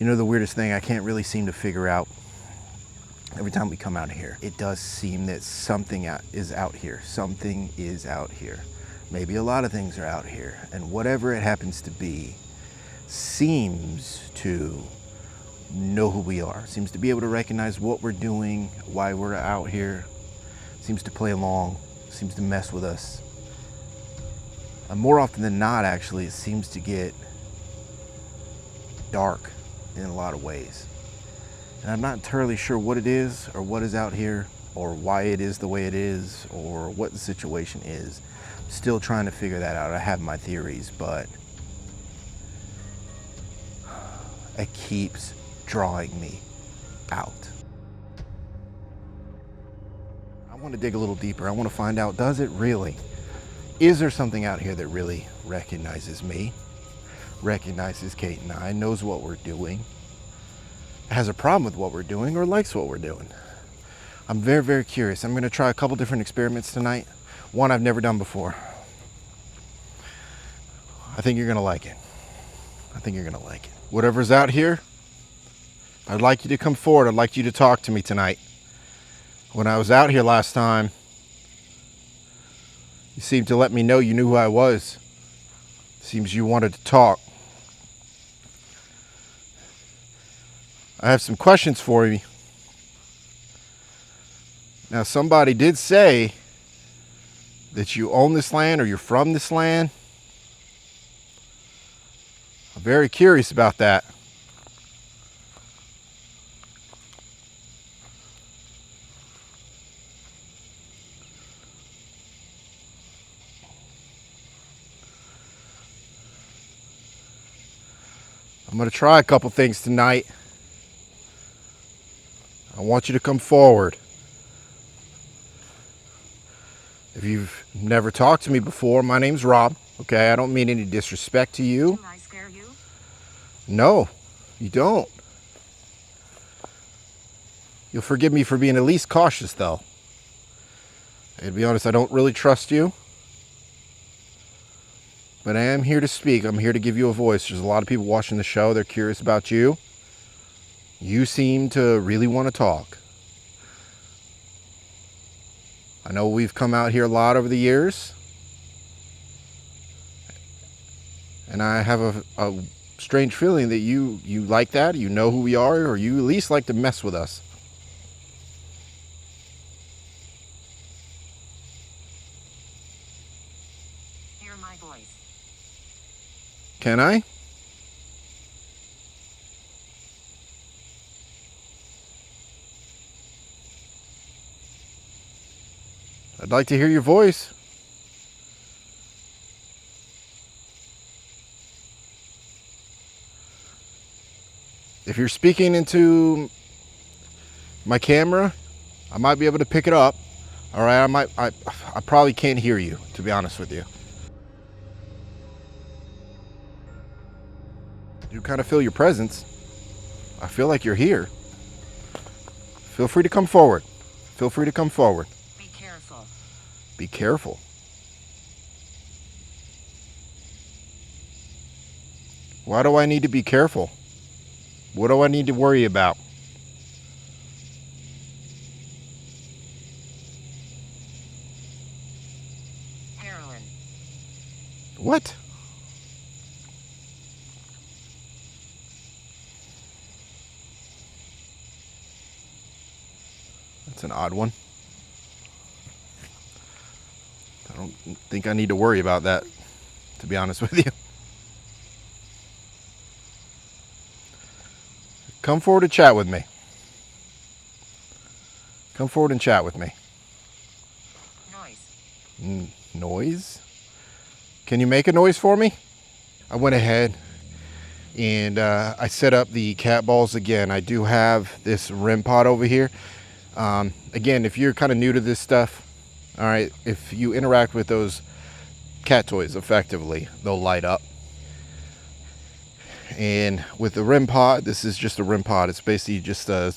You know, the weirdest thing I can't really seem to figure out every time we come out here, it does seem that something is out here. Something is out here. Maybe a lot of things are out here. And whatever it happens to be seems to know who we are, seems to be able to recognize what we're doing, why we're out here, seems to play along, seems to mess with us. And more often than not, actually, it seems to get dark in a lot of ways. And I'm not entirely sure what it is or what is out here or why it is the way it is or what the situation is. I'm still trying to figure that out. I have my theories, but it keeps drawing me out. I want to dig a little deeper. I want to find out, does it really? Is there something out here that really recognizes me, recognizes Kate and I, knows what we're doing, has a problem with what we're doing, or likes what we're doing? I'm very, very curious. I'm going to try a couple different experiments tonight. One I've never done before. I think you're going to like it. I think you're going to like it. Whatever's out here, I'd like you to come forward. I'd like you to talk to me tonight. When I was out here last time, you seemed to let me know you knew who I was. Seems you wanted to talk. I have some questions for you. Now, somebody did say that you own this land or you're from this land. I'm very curious about that. I'm going to try a couple things tonight. I want you to come forward. If you've never talked to me before, my name's Rob. Okay, I don't mean any disrespect to you. Do I scare you? No, you don't. You'll forgive me for being at least cautious, though. And to be honest, I don't really trust you. But I am here to speak. I'm here to give you a voice. There's a lot of people watching the show. They're curious about you. You seem to really want to talk. I know we've come out here a lot over the years. And I have a strange feeling that you like that. You know who we are, or you at least like to mess with us. Hear my voice. Can I? I'd like to hear your voice. If you're speaking into my camera, I might be able to pick it up. All right, I probably can't hear you, to be honest with you. You kind of feel your presence. I feel like you're here. Feel free to come forward. Feel free to come forward. Be careful. Be careful. Why do I need to be careful? What do I need to worry about? Heroin. What? That's an odd one. I don't think I need to worry about that, to be honest with you. Come forward and chat with me. Come forward and chat with me. Noise. Noise? Can you make a noise for me? I went ahead and I set up the cat balls again. I do have this REM pod over here. Again, if you're kind of new to this stuff, all right, if you interact with those cat toys effectively, they'll light up. And with the REM pod, this is just a REM pod. It's basically just a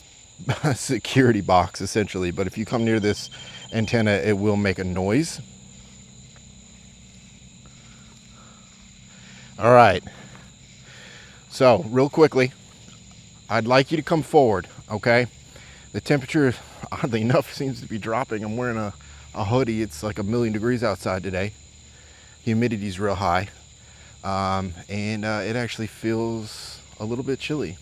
security box, essentially. But if you come near this antenna, it will make a noise. All right. So, real quickly, I'd like you to come forward, okay? The temperature, oddly enough, seems to be dropping. I'm wearing a hoodie. It's like 1,000,000 degrees outside today. Humidity's real high. And it actually feels a little bit chilly.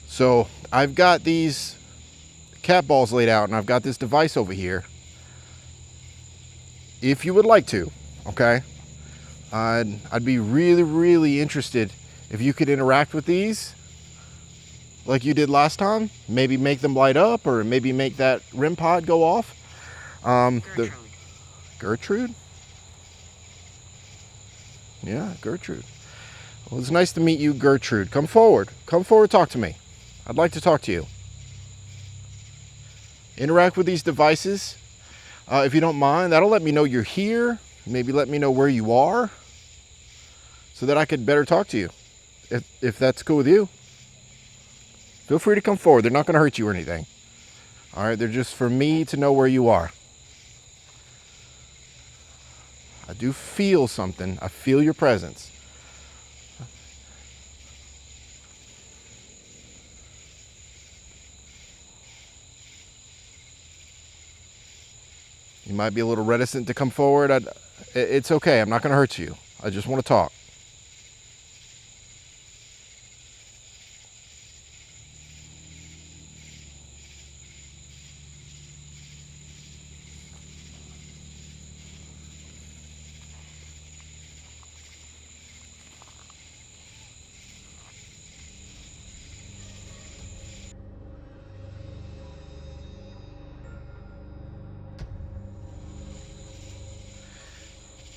So I've got these cat balls laid out, and I've got this device over here. If you would like to, okay? I'd be really, really interested if you could interact with these like you did last time. Maybe make them light up, or maybe make that REM pod go off. Gertrude. Gertrude? Yeah, Gertrude. Well, it's nice to meet you, Gertrude. Come forward. Come forward, talk to me. I'd like to talk to you. Interact with these devices. If you don't mind, that'll let me know you're here. Maybe let me know where you are so that I could better talk to you. If that's cool with you. Feel free to come forward. They're not going to hurt you or anything. All right, they're just for me to know where you are. I do feel something. I feel your presence. You might be a little reticent to come forward. It's okay. I'm not going to hurt you. I just want to talk.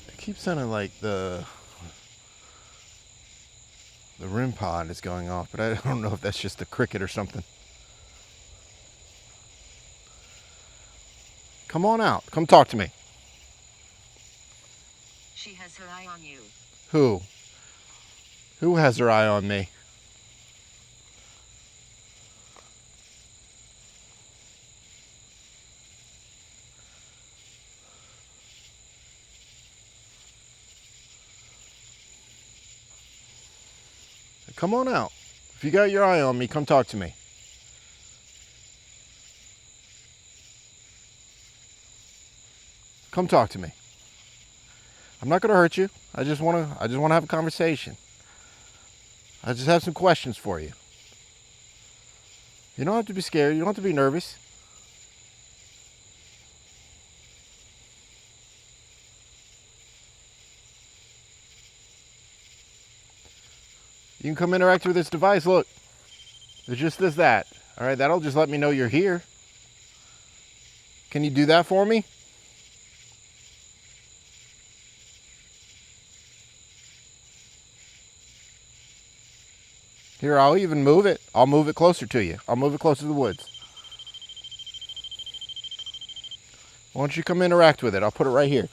It keeps sounding like the REM pod is going off, but I don't know if that's just a cricket or something. Come on out. Come talk to me. She has her eye on you. Who? Who has their eye on me? Come on out. If you got your eye on me, come talk to me. Come talk to me. I'm not going to hurt you. I just want to have a conversation. I just have some questions for you. You don't have to be scared. You don't have to be nervous. You can come interact with this device. Look, it just does that. All right, that'll just let me know you're here. Can you do that for me? Here, I'll even move it. I'll move it closer to you. I'll move it closer to the woods. Why don't you come interact with it? I'll put it right here.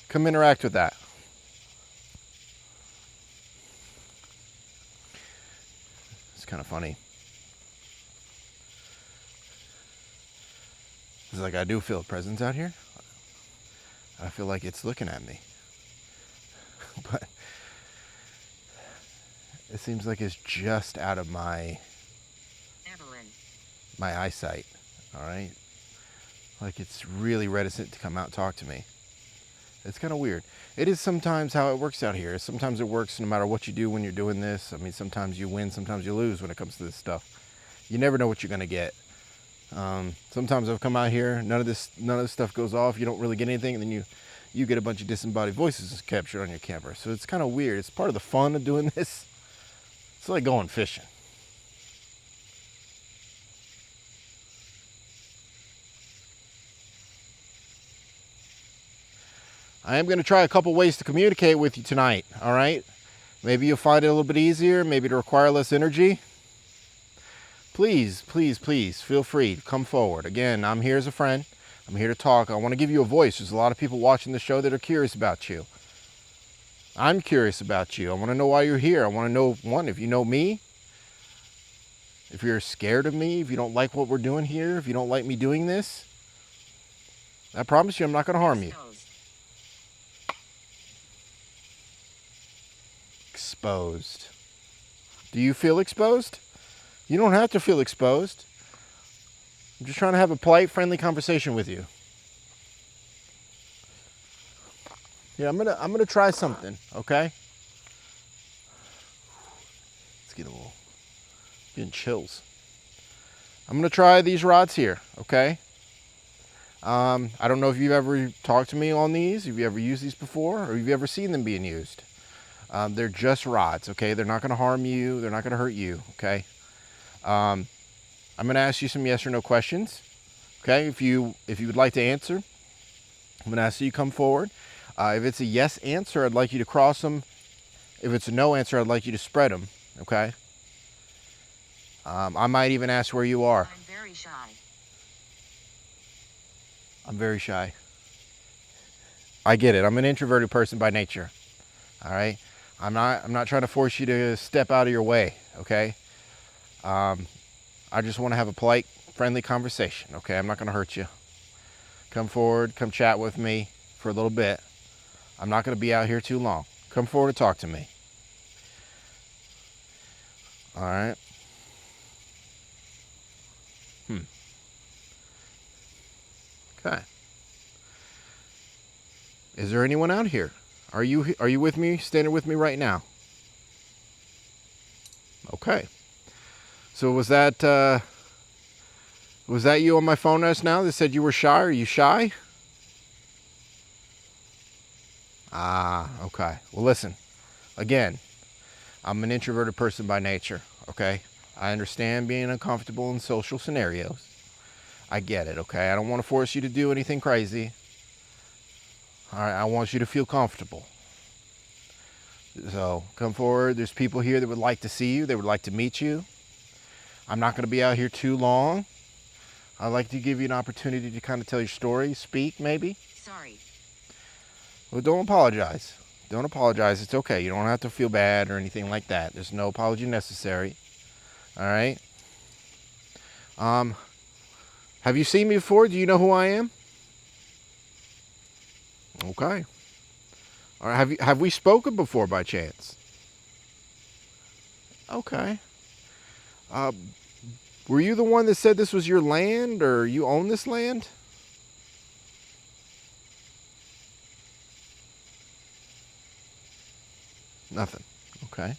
Come interact with that. It's kind of funny. It's like I do feel a presence out here. I feel like it's looking at me. But it seems like it's just out of my eyesight. All right, like it's really reticent to come out and talk to me. It's kind of weird. It is sometimes how it works out here. Sometimes it works no matter what you do when you're doing this. I mean, sometimes you win, sometimes you lose when it comes to this stuff. You never know what you're gonna get. Sometimes I've come out here, none of this stuff goes off. You don't really get anything, and then you get a bunch of disembodied voices captured on your camera. So it's kind of weird. It's part of the fun of doing this. It's like going fishing. I am going to try a couple ways to communicate with you tonight, all right? Maybe you'll find it a little bit easier, maybe to require less energy. Please, please, please, feel free to come forward. Again, I'm here as a friend. I'm here to talk. I want to give you a voice. There's a lot of people watching the show that are curious about you. I'm curious about you. I want to know why you're here. I want to know, one, if you know me, if you're scared of me, if you don't like what we're doing here, if you don't like me doing this. I promise you I'm not going to harm you. exposed. Do you feel exposed? You don't have to feel exposed. I'm just trying to have a polite, friendly conversation with you. Yeah, I'm gonna try something, okay? Let's get a little, getting chills. I'm gonna try these rods here, okay? I don't know if you've ever talked to me on these, if you ever used these before, or if you've ever seen them being used. They're just rods, okay? They're not gonna harm you, they're not gonna hurt you, okay? I'm gonna ask you some yes or no questions, okay? If you would like to answer, I'm gonna ask you to come forward. If it's a yes answer, I'd like you to cross them. If it's a no answer, I'd like you to spread them, okay? I might even ask where you are. I'm very shy. I'm very shy. I get it. I'm an introverted person by nature. All right. I'm not trying to force you to step out of your way. Okay. I just want to have a polite, friendly conversation. Okay. I'm not going to hurt you. Come forward. Come chat with me for a little bit. I'm not going to be out here too long. Come forward and talk to me. All right. Okay. Is there anyone out here? Are you with me? Standing with me right now? Okay. So was that you on my phone just now that said you were shy? Are you shy? Ah, okay. Well, listen. Again, I'm an introverted person by nature, okay? I understand being uncomfortable in social scenarios. I get it, okay? I don't want to force you to do anything crazy. All right, I want you to feel comfortable. So come forward. There's people here that would like to see you. They would like to meet you. I'm not going to be out here too long. I'd like to give you an opportunity to kind of tell your story, speak maybe. Sorry. Well, don't apologize. Don't apologize. It's okay. You don't have to feel bad or anything like that. There's no apology necessary. All right. Have you seen me before? Do you know who I am? Okay. All right. Have we spoken before by chance? Okay. Were you the one that said this was your land, or you own this land? Nothing. Okay.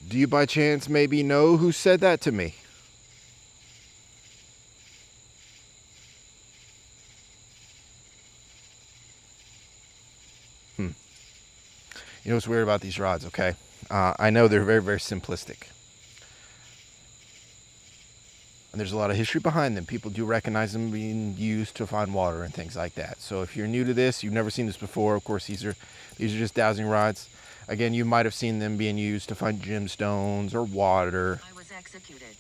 Do you by chance maybe know who said that to me? You know what's weird about these rods, okay? I know they're very, very simplistic. And there's a lot of history behind them. People do recognize them being used to find water and things like that. So if you're new to this, you've never seen this before, of course, these are just dowsing rods. Again, you might have seen them being used to find gemstones or water. I was executed.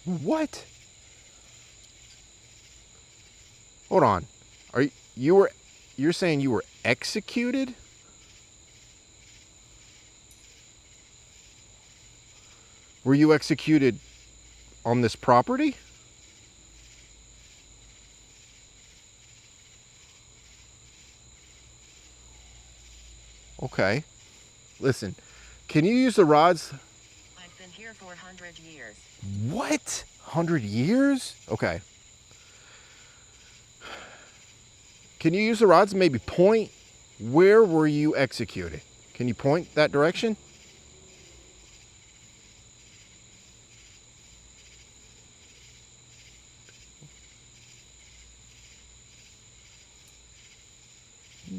What? Hold on. You're saying you were executed? Were you executed on this property? Okay. Listen, can you use the rods? I've been here for 100 years. What? 100 years? Okay. Can you use the rods and maybe point? Where were you executed? Can you point that direction?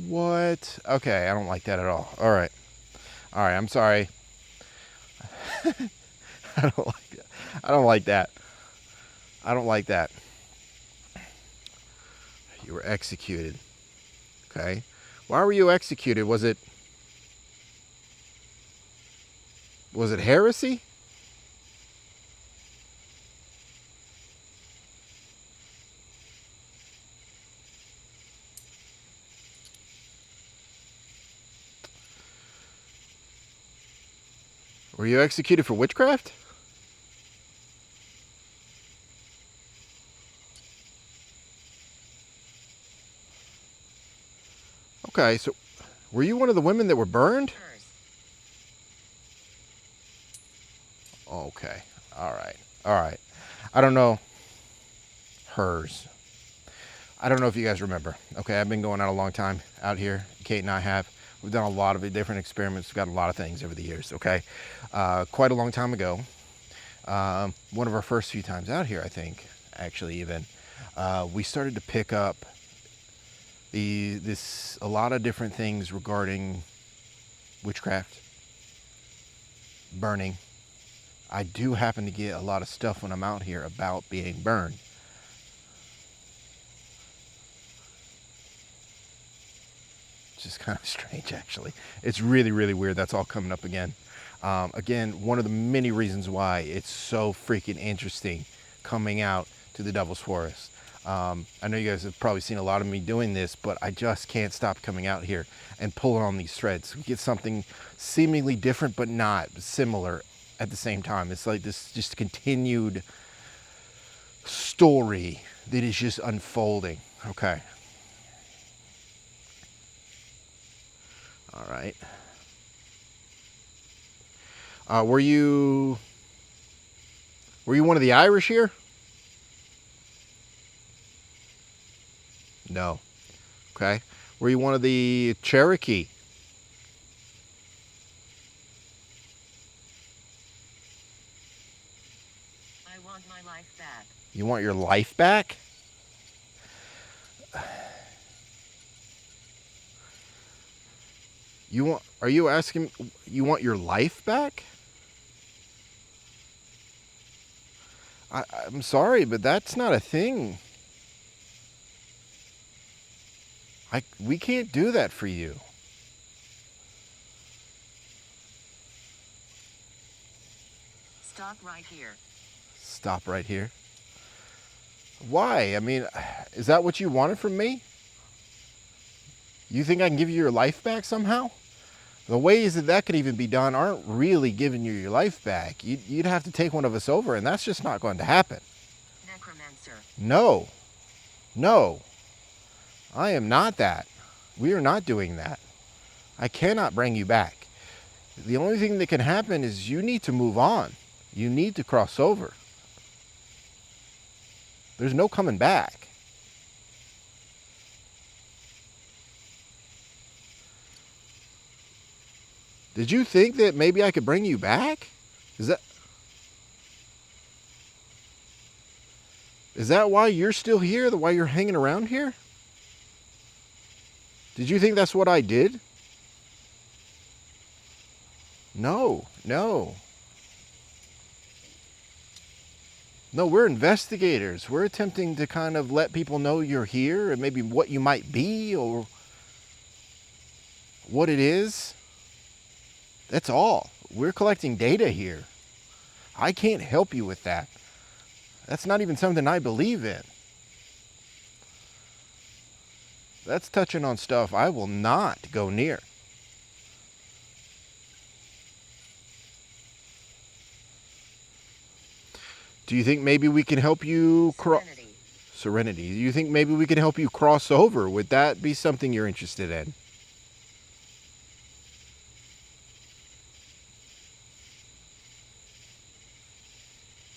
What? Okay, I don't like that at all. All right. All right, I'm sorry. I don't like that. I don't like that. I don't like that. You were executed. Okay. Why were you executed? Was it heresy? Were you executed for witchcraft? Okay, so were you one of the women that were burned? Hers. Okay. All right. All right. I don't know. Hers. I don't know if you guys remember. Okay, I've been going out a long time out here. Kate and I have. We've done a lot of different experiments. We've got a lot of things over the years. Okay, quite a long time ago. One of our first few times out here, I think, actually, even we started to pick up a lot of different things regarding witchcraft, burning. I do happen to get a lot of stuff when I'm out here about being burned. It's just kind of strange, actually. It's really, really weird. That's all coming up again. Again, one of the many reasons why it's so freaking interesting coming out to the Devil's Forest. I know you guys have probably seen a lot of me doing this, but I just can't stop coming out here and pulling on these threads. We get something seemingly different, but not similar at the same time. It's like this just continued story that is just unfolding. Okay. All right. Were you one of the Irish here? No. Okay. Were you one of the Cherokee? I want my life back. You want your life back? Are you asking, you want your life back? I'm sorry, but that's not a thing. We can't do that for you. Stop right here. Stop right here. Why? I mean, is that what you wanted from me? You think I can give you your life back somehow? The ways that could even be done aren't really giving you your life back. You'd have to take one of us over, and that's just not going to happen. Necromancer. No. No. I am not that. We are not doing that. I cannot bring you back. The only thing that can happen is you need to move on. You need to cross over. There's no coming back. Did you think that maybe I could bring you back? Is that why you're still here? Why you're hanging around here? Did you think that's what I did? No, no. No, we're investigators. We're attempting to kind of let people know you're here and maybe what you might be or what it is. That's all. We're collecting data here. I can't help you with that. That's not even something I believe in. That's touching on stuff I will not go near. Do you think maybe we can help you Serenity. Do you think maybe we can help you cross over? Would that be something you're interested in?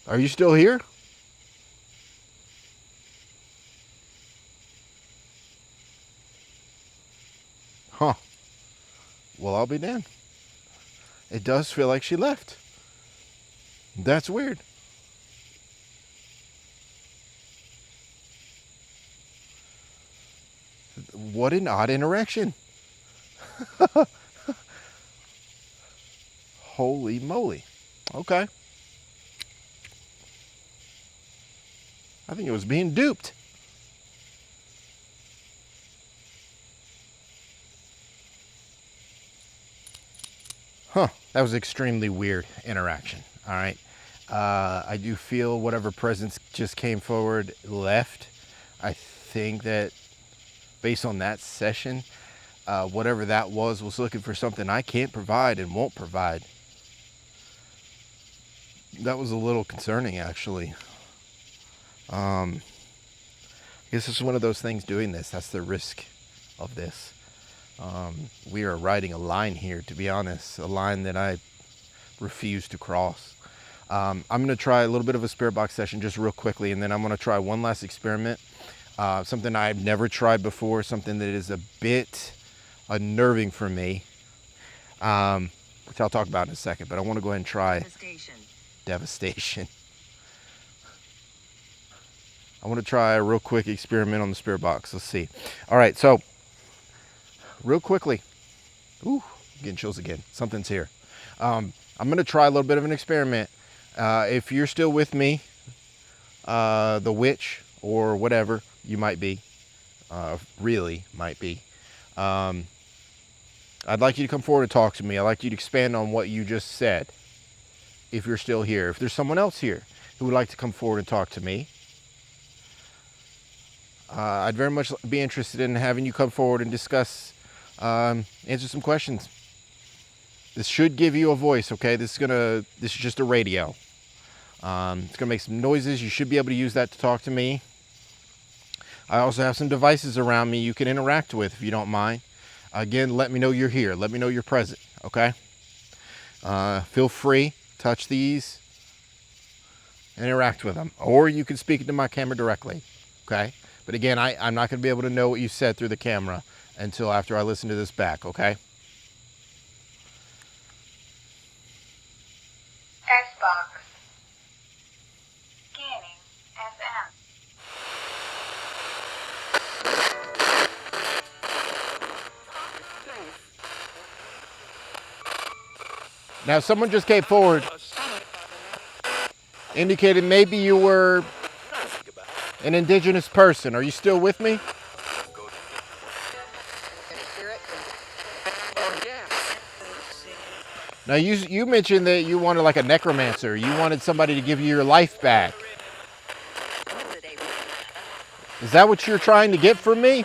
Are you still here? Huh. Well, I'll be damned. It does feel like she left. That's weird. What an odd interaction. Holy moly. Okay. I think it was being duped. Huh. That was extremely weird interaction. All right. I do feel whatever presence just came forward left. I think that based on that session, whatever that was looking for something I can't provide and won't provide. That was a little concerning, actually. I guess it's one of those things doing this. That's the risk of this. We are riding a line here, to be honest, a line that I refuse to cross. I'm going to try a little bit of a spirit box session just real quickly, and then I'm going to try one last experiment. Something I've never tried before, something that is a bit unnerving for me, which I'll talk about in a second, but I want to go ahead and try devastation. I want to try a real quick experiment on the spirit box. Let's see. All right, so real quickly. Ooh, getting chills again. Something's here. I'm going to try a little bit of an experiment. If you're still with me, the witch or whatever you might be, really might be, I'd like you to come forward and talk to me. I'd like you to expand on what you just said. If you're still here, if there's someone else here who would like to come forward and talk to me, I'd very much be interested in having you come forward and discuss, answer some questions. This should give you a voice, okay? This is just a radio. It's gonna make some noises. You should be able to use that to talk to me. I also have some devices around me you can interact with if you don't mind. Again, let me know you're here. Let me know you're present, okay? Feel free, touch these, interact with them. Or you can speak into my camera directly, okay? But again, I'm not gonna be able to know what you said through the camera until after I listen to this back, okay? Xbox. Scanning FM. Now, someone just came forward, indicated maybe you were an indigenous person. Are you still with me? Now, you mentioned that you wanted like a necromancer. You wanted somebody to give you your life back. Is that what you're trying to get from me?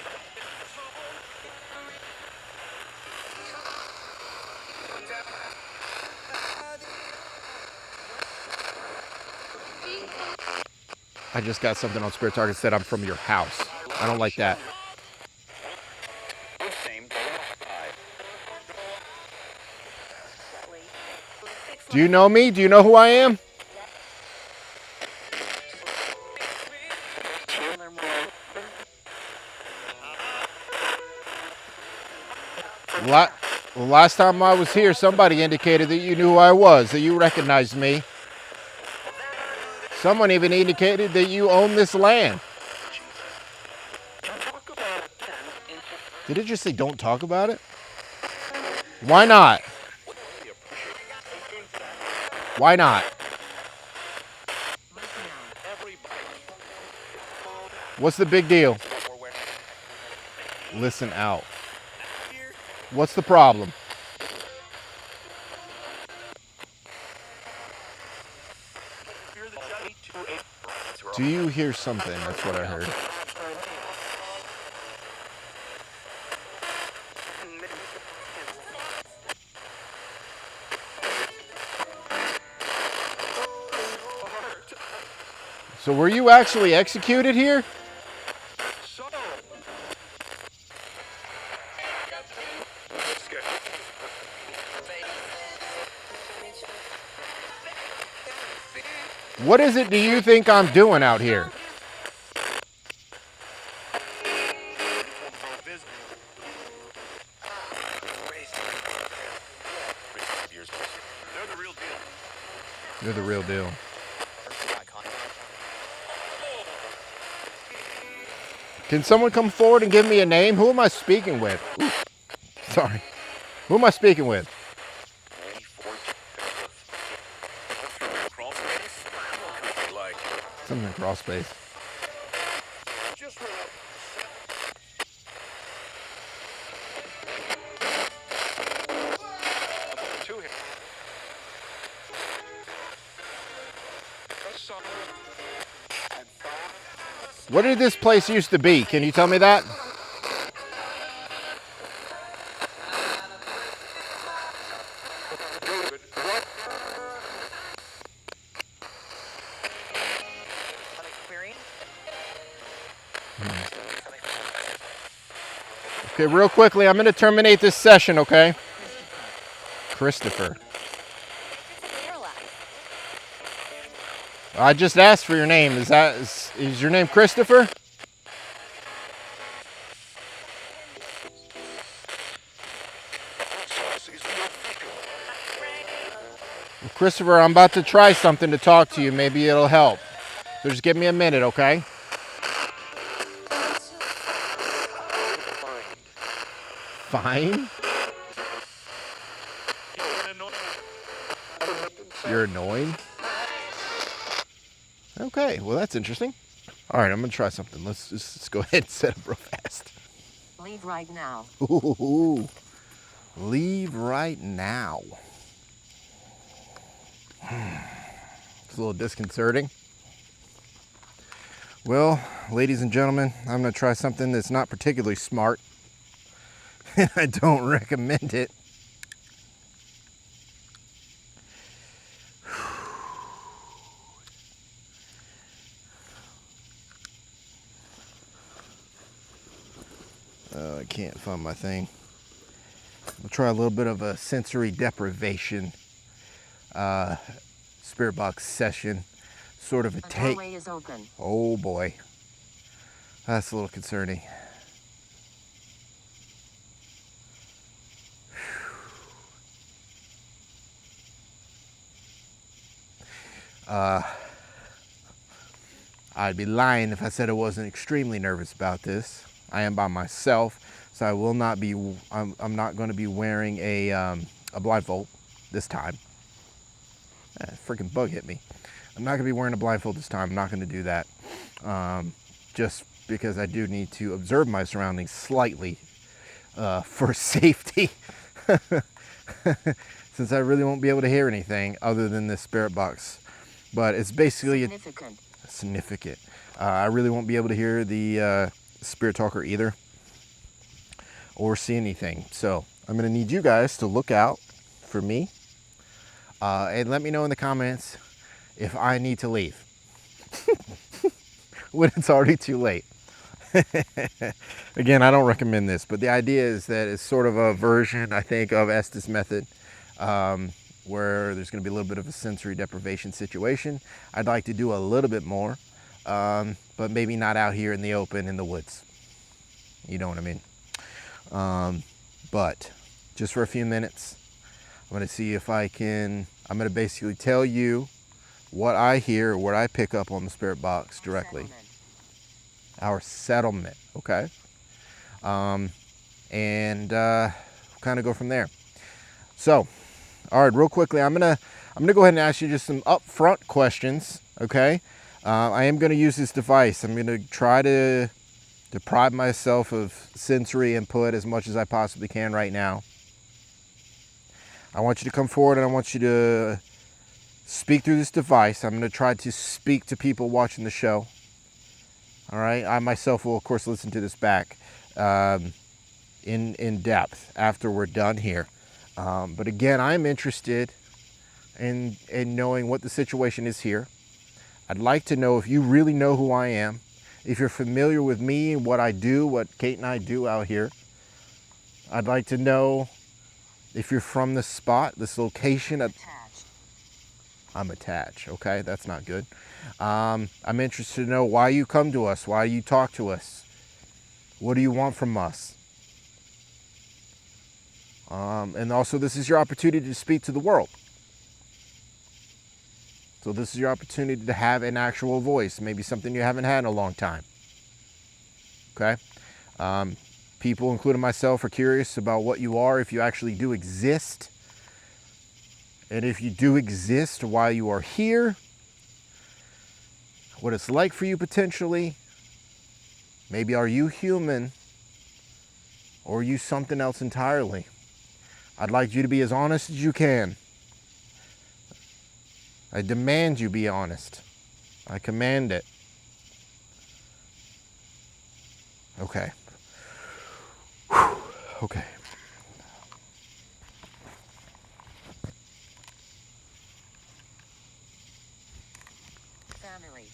I just got something on Spirit Target that said I'm from your house. I don't like that. Do you know me? Do you know who I am? Last time I was here, somebody indicated that you knew who I was, that you recognized me. Someone even indicated that you own this land. Did it just say don't talk about it? Why not? Why not? What's the big deal? Listen out. What's the problem? Do you hear something? That's what I heard. So were you actually executed here? What is it do you think I'm doing out here? You're the real deal. Can someone come forward and give me a name? Who am I speaking with? Ooh, sorry. Who am I speaking with? Something in crawl space. What did this place used to be? Can you tell me that? Okay, real quickly, I'm going to terminate this session, okay? Christopher. I just asked for your name. Is your name Christopher? Christopher, I'm about to try something to talk to you. Maybe it'll help. So just give me a minute, okay? Fine. You're annoying? Okay, well that's interesting. All right, I'm gonna try something. Let's go ahead and set up real fast. Leave right now. Ooh, leave right now. It's a little disconcerting. Well, ladies and gentlemen, I'm gonna try something that's not particularly smart. And I don't recommend it. I can't find my thing. We'll try a little bit of a sensory deprivation spirit box session. Sort of a The take. doorway is open. Oh boy. That's a little concerning. I'd be lying if I said I wasn't extremely nervous about this. I am by myself, so I will not be. I'm not going to be wearing a blindfold this time. Freaking bug hit me. I'm not going to be wearing a blindfold this time. I'm not going to do that. Just because I do need to observe my surroundings slightly for safety. Since I really won't be able to hear anything other than this spirit box. But it's basically significant. I really won't be able to hear the spirit talker either or see anything. So I'm going to need you guys to look out for me and let me know in the comments if I need to leave when it's already too late. Again, I don't recommend this, but the idea is that it's sort of a version, I think, of Estes method, where there's going to be a little bit of a sensory deprivation situation. I'd like to do a little bit more, but maybe not out here in the open in the woods. You know what I mean? But just for a few minutes, I'm going to see if I'm going to basically tell you what I hear, what I pick up on the spirit box directly. Our settlement, okay? And kind of go from there. So, all right, real quickly, I'm gonna go ahead and ask you just some upfront questions, okay? I am gonna use this device. I'm gonna try to deprive myself of sensory input as much as I possibly can right now. I want you to come forward and I want you to speak through this device. I'm gonna try to speak to people watching the show. All right, I myself will of course listen to this back in depth after we're done here. But again, I'm interested in knowing what the situation is here. I'd like to know if you really know who I am, if you're familiar with me and what I do, what Kate and I do out here. I'd like to know if you're from this spot, this location. I'm attached, okay? That's not good. I'm interested to know why you come to us, why you talk to us. What do you want from us? And also, this is your opportunity to speak to the world. So this is your opportunity to have an actual voice, maybe something you haven't had in a long time. Okay? People, including myself, are curious about what you are, if you actually do exist. And if you do exist, why you are here, what it's like for you potentially. Maybe are you human or are you something else entirely? I'd like you to be as honest as you can. I demand you be honest. I command it. Okay. Whew. Okay. Family.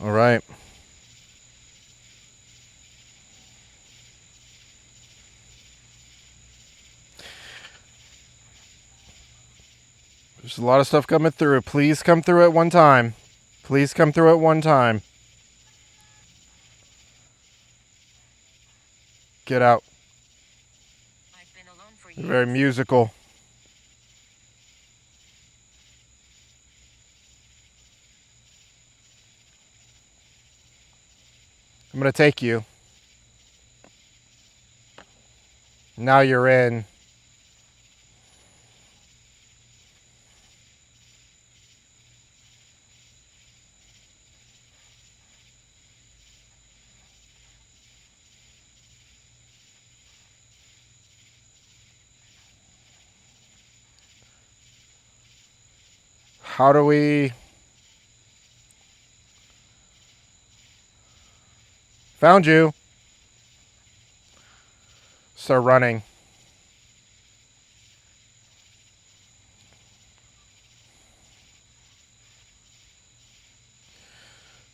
All right. There's a lot of stuff coming through. Please come through at one time. Please come through at one time. Get out. I've been alone for You're very years. musical. I'm going to take you. Now you're in. How do we... Found you. Start running.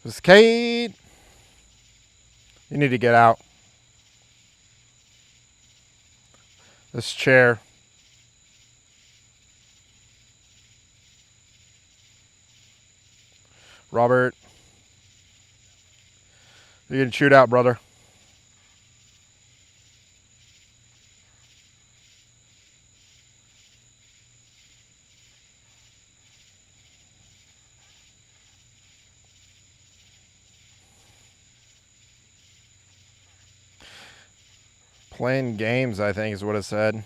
This is Kate. You need to get out. This chair. Robert. You're getting chewed out, brother. Playing games, I think, is what it said.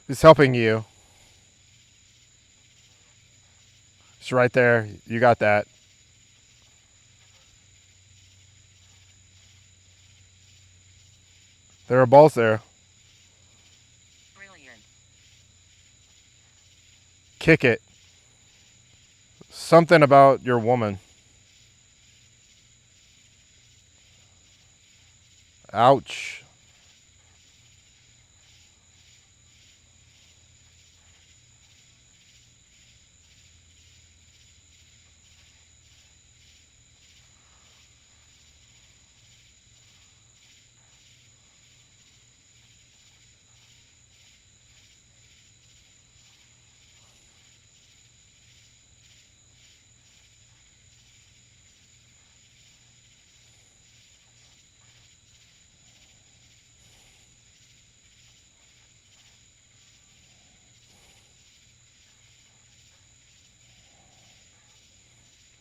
He's helping you. It's right there. You got that. There are balls there. Brilliant. Kick it. Something about your woman. Ouch.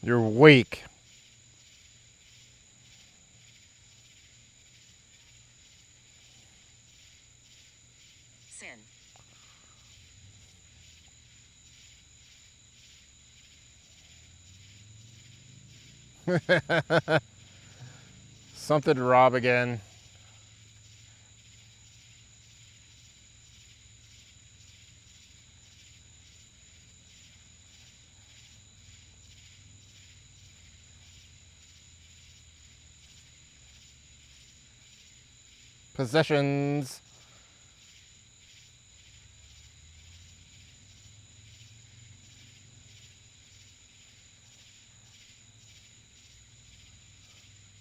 You're weak. Sin. Something to rob again. Possessions.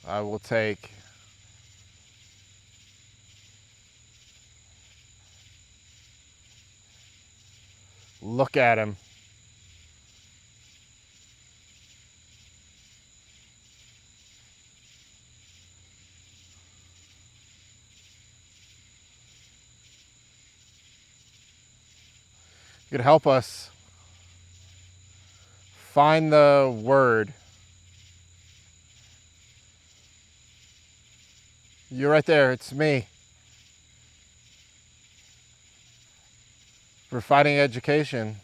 I will take. Look at him. You could help us find the word. You're right there. It's me. We're fighting education.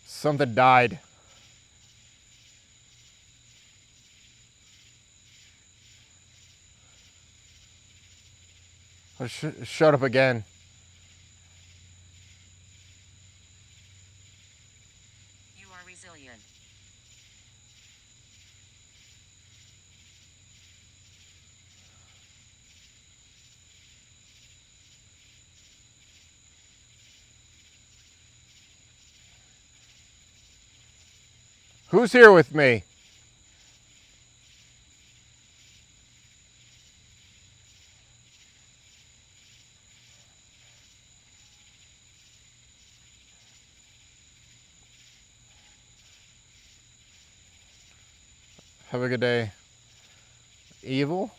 Something died. Shut up again. Who's here with me? Have a good day. Evil?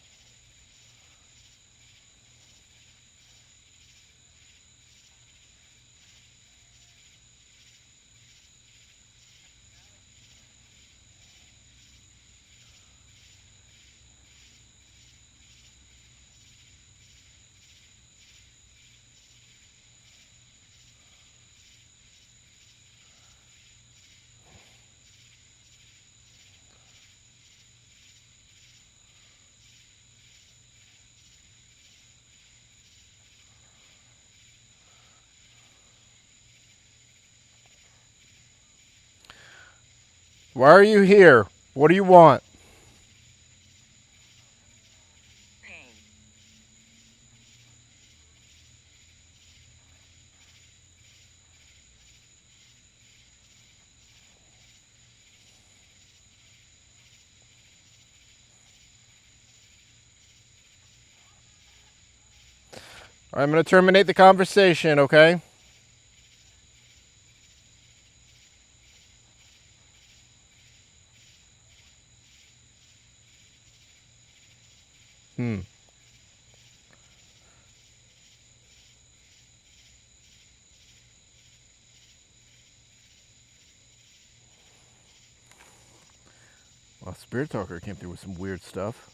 Why are you here? What do you want? Pain. I'm going to terminate the conversation, okay? Well, Spirit Talker came through with some weird stuff.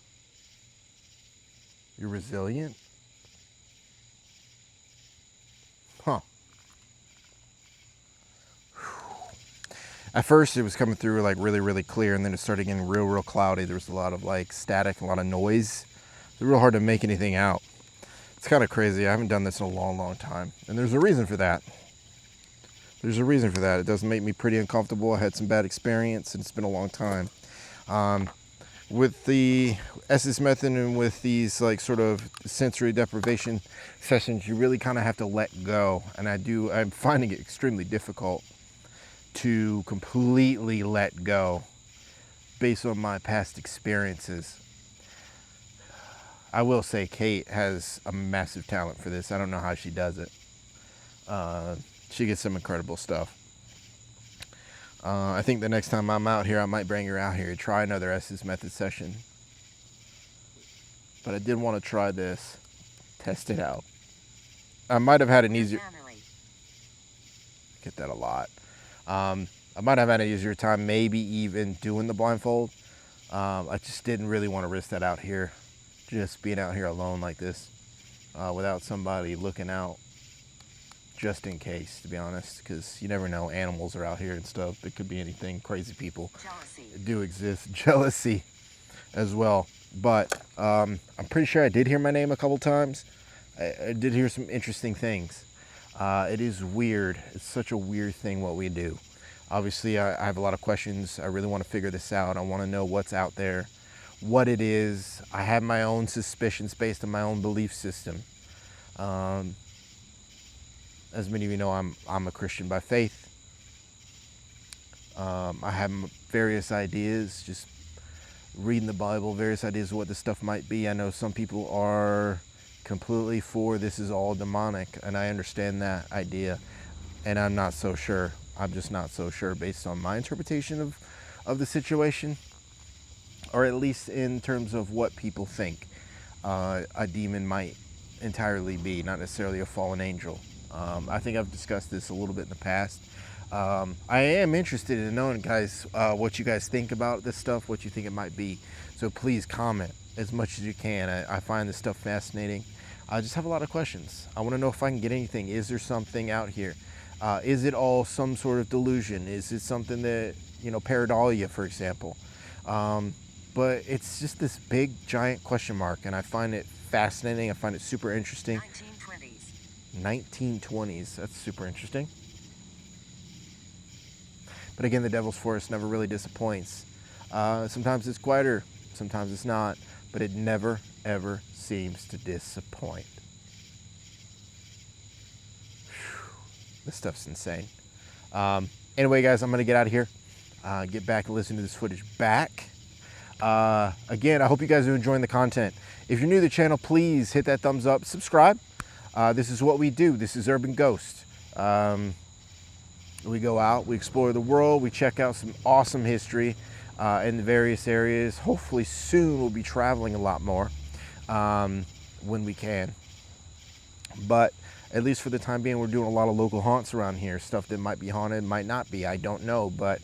You're resilient? Huh. At first, it was coming through like really, really clear, and then it started getting real, real cloudy. There was a lot of like static, a lot of noise. It's real hard to make anything out. It's kind of crazy. I haven't done this in a long, long time, and there's a reason for that. There's a reason for that. It does make me pretty uncomfortable. I had some bad experience, and it's been a long time. With the SS method and with these like sort of sensory deprivation sessions, you really kind of have to let go, and I'm finding it extremely difficult to completely let go based on my past experiences. I will say Kate has a massive talent for this. I don't know how she does it. She gets some incredible stuff. I think the next time I'm out here, I might bring her out here to try another SS method session. But I did want to try this, test it out. I might have had an easier, Family. get that a lot. I might have had an easier time, maybe even doing the blindfold. I just didn't really want to risk that out here, just being out here alone like this, without somebody looking out, just in case, to be honest, because you never know. Animals are out here and stuff. It could be anything. Crazy people Jealousy. do exist. Jealousy as well. But I'm pretty sure I did hear my name a couple times. I did hear some interesting things. It is weird. It's such a weird thing what we do. Obviously, I have a lot of questions. I really want to figure this out. I want to know what's out there, what it is. I have my own suspicions based on my own belief system. As many of you know, I'm a Christian by faith. I have various ideas, just reading the Bible, various ideas of what this stuff might be. I know some people are completely for this is all demonic, and I understand that idea, and I'm not so sure. I'm just not so sure based on my interpretation of the situation, or at least in terms of what people think a demon might entirely be, not necessarily a fallen angel. I think I've discussed this a little bit in the past. I am interested in knowing, guys, what you guys think about this stuff, what you think it might be. So please comment as much as you can. I find this stuff fascinating. I just have a lot of questions. I want to know if I can get anything. Is there something out here? Is it all some sort of delusion? Is it something that, pareidolia, for example? But it's just this big, giant question mark, and I find it fascinating. I find it super interesting. 1920s. 1920s, that's super interesting. But again, the Devil's Forest never really disappoints. Sometimes it's quieter, sometimes it's not, but it never, ever seems to disappoint. Whew, this stuff's insane. Anyway, guys, I'm going to get out of here. get back and listen to this footage back. Again, I hope you guys are enjoying the content. If you're new to the channel, please hit that thumbs up, subscribe. This is what we do. This is Urban Ghost. We go out, we explore the world, we check out some awesome history in the various areas. Hopefully soon we'll be traveling a lot more when we can. But at least for the time being, we're doing a lot of local haunts around here. Stuff that might be haunted, might not be, I don't know. But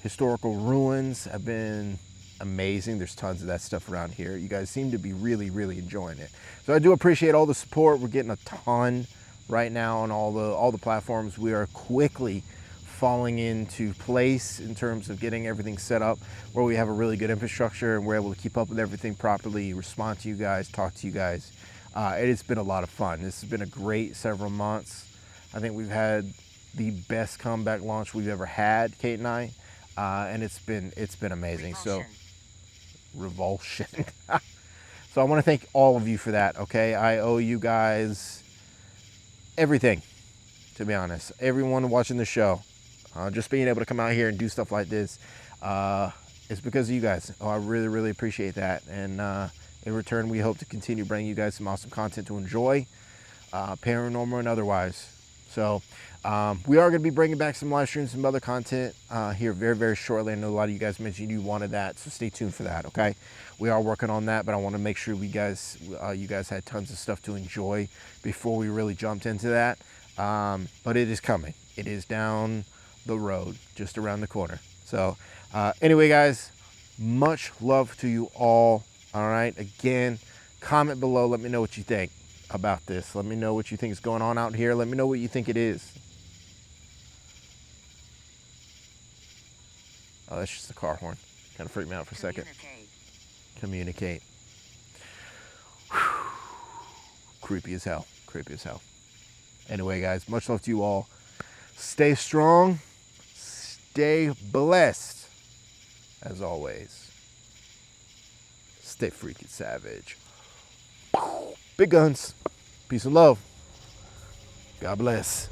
historical ruins have been amazing. There's tons of that stuff around here. You guys seem to be really, really enjoying it. So I do appreciate all the support. We're getting a ton right now on all the platforms. We are quickly falling into place in terms of getting everything set up where we have a really good infrastructure and we're able to keep up with everything properly, respond to you guys, talk to you guys. It has been a lot of fun. This has been a great several months. I think we've had the best comeback launch we've ever had, Kate and I, and it's been amazing. Revulsion. So I want to thank all of you for that. Okay, I owe you guys everything, to be honest. Everyone watching the show, just being able to come out here and do stuff like this, it's because of you guys. I really, really appreciate that. And in return, we hope to continue bringing you guys some awesome content to enjoy, paranormal and otherwise. So we are going to be bringing back some live streams, some other content here very, very shortly. I know a lot of you guys mentioned you wanted that, so stay tuned for that, okay? We are working on that, but I want to make sure you guys had tons of stuff to enjoy before we really jumped into that. But it is coming. It is down the road, just around the corner. So anyway, guys, much love to you all. All right, again, comment below. Let me know what you think about this. Let me know what you think is going on out here. Let me know what you think it is. Oh, that's just the car horn. Kind of freaked me out for a second. Communicate. Whew. Creepy as hell. Creepy as hell. Anyway, guys, much love to you all. Stay strong. Stay blessed. As always. Stay freaking savage. Big guns. Peace and love. God bless.